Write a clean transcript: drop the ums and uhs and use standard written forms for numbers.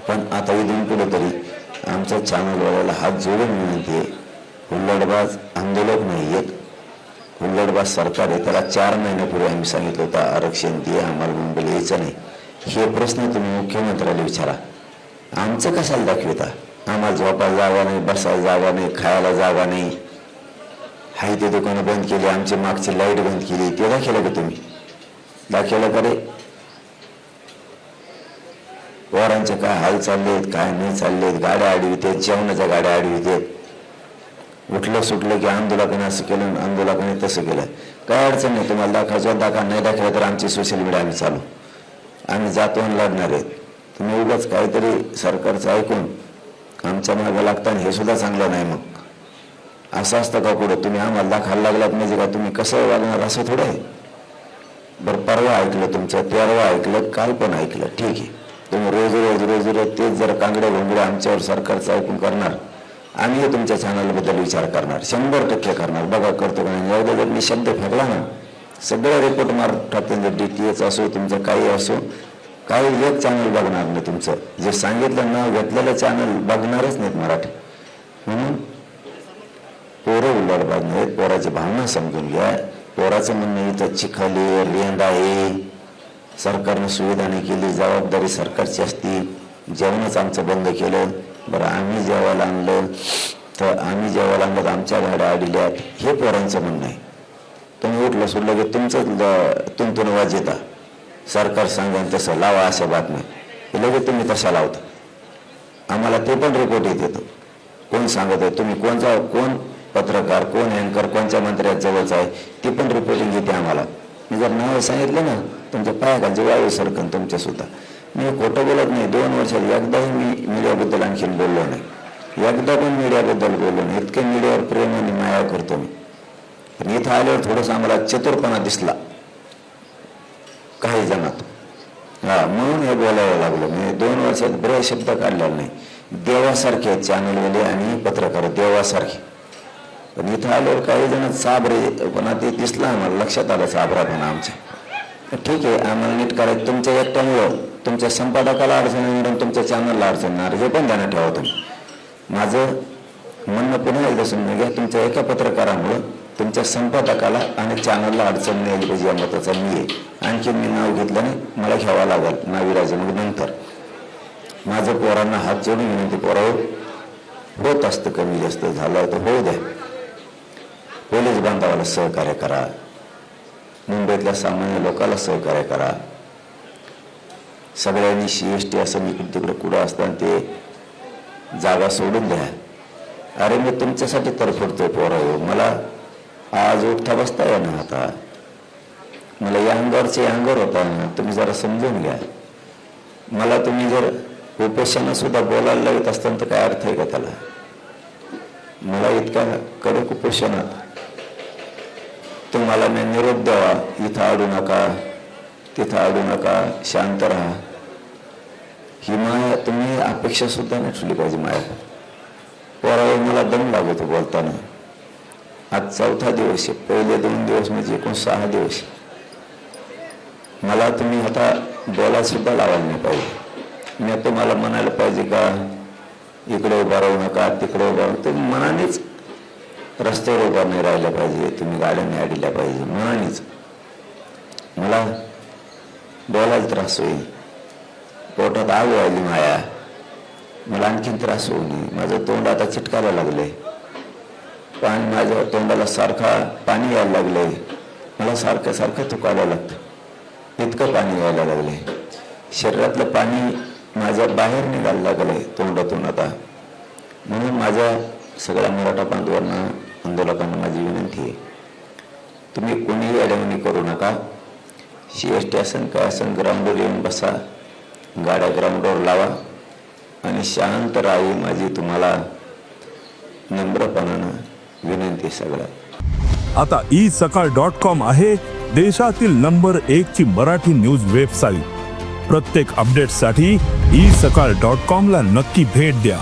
पण आता इथून पुढे तरी आमच्या चॅनलवाल्याला हात जोडून विनंती आहे, हुल्लडबाज आंदोलक नाही आहेत, हुल्लडबाज सरकार आहे. त्याला 4 महिन्यापूर्वी आम्ही सांगितलं होतं आरक्षण दे, आम्हाला मुंबईला यायचं नाही. हे प्रश्न तुम्ही मुख्यमंत्र्याला विचारा. आमचं कशाला दाखविता? आम्हाला झोपायला जागा नाही, बसायला जागा नाही, खायला जागा नाही, हाय ते दुकानं बंद केली, आमची मागची लाईट बंद केली. ते दाखवलं का तुम्ही? दाखवलं का रे? पोरांचे काय हाल चाललेत, काय नाही चाललेत, गाड्या आडवीत आहेत, जेवणाच्या गाड्या आडवीत आहेत. उठलं सुटलं की आंदोलकाने असं केलं, आंदोलकाने तसं केलं. काय अडचण नाही, तुम्हाला दाखवायचं दाखवा, नाही दाखवा तर आमची सोशल मीडिया आम्ही चालू, आम्ही जातो आणि लढणार आहेत. तुम्ही उगाच काहीतरी सरकारचं ऐकून आमच्या मागं लागताना हे सुद्धा चांगलं नाही. मग असं असतं का पुढं? तुम्ही आम्हाला दाखवायला लागलात म्हणजे का तुम्ही कसं वागणार असं थोडं आहे? बरं, परवा ऐकलं तुमचं, तेरवा ऐकलं, काल पण ऐकलं, ठीक आहे. तुम्ही रोज तेच जर कांगडे भोंगडे आमच्यावर सरकारचं ऐकून करणार, आम्ही तुमच्या चॅनलबद्दल विचार करणार, 100% करणार. बघा करतो का नाही. एवढं जर मी शब्द फेकला ना, सगळं रिपोर्ट मारून टाकतील. DTH असो, तुमचं काही असो, काही एक चॅनल बघणार नाही तुमचं. जे सांगितलं नाव घेतलेलं चॅनल बघणारच नाहीत मराठी. म्हणून पोरं हुल्लडबाज नाहीत, पोराची भावना समजून घ्या. पोराचं म्हणणं इथं चिखली रेंद आहे, सरकारनं सुविधा नाही केली, जबाबदारी सरकारची असती. जेवणच आमचं बंद केलं. बरं, आम्ही जेवायला आणलं तर आमच्या गाड्या अडल्यात, हे पोरांचं म्हणणं आहे. तुम्ही उठलं सुटलं की तुमचं तुमतून वाज येता, सरकार सांगेन तसं लावा अशा बातम्या, हे लगेच तुम्ही तशा लावता. आम्हाला ते पण रिपोर्ट येत कोण सांगत आहे, तुम्ही कोण पत्रकार, कोण अँकर, कोणत्या मंत्र्यात जवळचा आहे, ती पण रिपोर्टिंग येते आम्हाला. मी जर नाव सांगितलं ना, तुमच्या पायाखालचे वायू सरकन तुमच्या सुद्धा. मी खोटं बोलत नाही. 2 वर्षात एकदाही मी मीडियाबद्दल आणखीन बोललो नाही, एकदा पण मीडियाबद्दल बोललो नाही. इतकं मीडियावर प्रेम आणि माया करतो मी. पण इथं आल्यावर थोडंसं आम्हाला चतुरपणा दिसला काही जणात, म्हणून हे बोलायला लागलं. मी 2 वर्षात बरेच शब्द काढलेला नाही. देवासारखे आहेत चॅनलवाले आणि पत्रकार, देवासारखे. पण इथं आल्यावर काही जण साबरेपणा ते दिसला आम्हाला, लक्षात आलं साबरापणा आमच्या. ठीक आहे, आम्हाला नीट करायचं. तुमच्या एकट्यामुळं तुमच्या संपादकाला अडचण येणार, तुमच्या चॅनलला अडचण येणार, हे पण ध्यानात ठेवा तुम्ही. माझं म्हणणं पुन्हा एकदा समजून घ्या, तुमच्या एका पत्रकारामुळं तुमच्या संपादकाला आणि चॅनलला अडचण नाही आली पाहिजे या मताचा मी आहे. आणखीन मी नाव घेतलं नाही, मला घ्यावं लागेल नाविराजे. मग नंतर माझं पोरांना हात जोडून विनंती, पोरावर होत असतं कमी जास्त झालं तर होऊ द्या. पोलीस बांधवाला सहकार्य करा, मुंबईतल्या सामान्य लोकांना सहकार्य करा. सगळ्यांनी CST असं इकडे तिकडे कुठं असताना ते जागा सोडून द्या. अरे मी तुमच्यासाठी तरफडतोय पोराव, मला आज उठता बसता येणार आता, मला या अंगावरचे अंगावर होता ना, तुम्ही जरा समजून घ्या. मला तुम्ही जर उपोषणा सुद्धा बोलायला लागत असताना तर काय अर्थ आहे का त्याला? मला इतका कडक उपोषणात तुम्हाला मी निरोप द्यावा, इथं अडू नका, तिथं अडू नका, शांत राहा, ही माया तुम्ही अपेक्षा सुद्धा नाही ठेवली पाहिजे. माया पोरावर मला दम लागतो बोलताना. आज 4था दिवस आहे, पहिले 2 दिवस म्हणजे एकूण 6 दिवस. मला तुम्ही आता बोलायला सुद्धा लावायला नाही पाहिजे. मी तुम्हाला म्हणायला पाहिजे का इकडे उभा राहू नका, तिकडे उभा राहू, तुम्ही मनानेच रस्त्यावर उभा नाही राहिला पाहिजे, तुम्ही गाड्याने अडल्या पाहिजे मनानेच. मला बोलायला त्रास होईल, पोटात आग व्हायली माया, मला आणखीन त्रास होऊ नये. माझं तोंड आता चिटकायला लागलंय, पाणी माझ्या तोंडाला सारखा पाणी यायला लागलंय, मला सारखं सारखं थुकायला लागतं, इतकं पाणी यायला लागलंय. शरीरातलं पाणी माझ्या बाहेर निघायला लागलंय तोंडातून आता. म्हणून माझ्या सगळ्या मराठा बांधवांना, आंदोलकांना माझी विनंती आहे, तुम्ही कोणीही अडवणी करू नका. CST असन काय असन, ग्राउंडवर येऊन बसा, गाड्या ग्राउंडवर लावा आणि शांत राहावी माझी तुम्हाला नम्रपणानं विनंती. सगळं आता isakal.com आहे देशातील नंबर 1 ची मराठी न्यूज वेबसाईट. प्रत्येक अपडेटसाठी isakal.com ला नक्की भेट द्या.